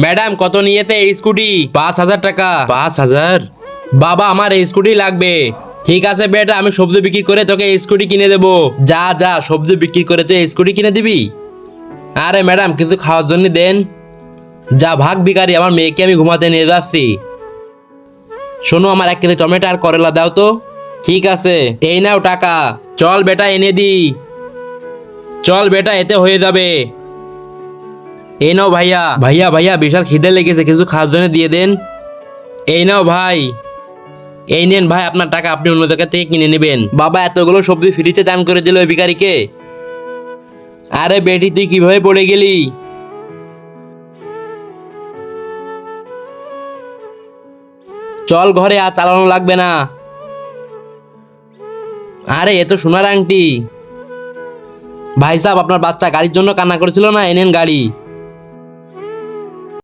Madam কত নিয়েছে এই স্কুটি? 5,000 টাকা। 5,000? বাবা আমার এই স্কুটি লাগবে। ঠিক আছে বেটা, আমি সবজি বিক্রি করে তোকে এই স্কুটি কিনে দেবো। যা যা, সবজি বিক্রি করে তুই এই স্কুটি কিনে দিবি? আরে ম্যাডাম কিছু খাওয়ার জন্য দেন। যা ভাগ ভিখারি, আমার মেয়েকে আমি ঘুমাতে নিয়ে যাচ্ছি। শোনো, আমার 1 কেজি টমেটো আর করলা দাও তো। ঠিক আছে, এই নাও টাকা। চল বেটা এনে দি। চল বেটা, এতে হয়ে যাবে। এই নাও ভাইয়া। ভাইয়া ভাইয়া বিশাল খিদে লেগেছে, কিছু খাওয়ার জন্য দিয়ে দেন। এই নাও ভাই। এই নেন ভাই আপনার টাকা, আপনি অন্য জায়গা থেকে কিনে নেবেন। বাবা এতগুলো সবজি ফ্রিতে দান করে দিল ওই ভিখারিকে। আরে বেটি তুই কিভাবে পড়ে গেলি? চল ঘরে, আর চালানো লাগবে না। আরে এ তো সোনার আংটি। ভাই সাহেব আপনার বাচ্চা গাড়ির জন্য কান্না করেছিল না, এনেন গাড়ি।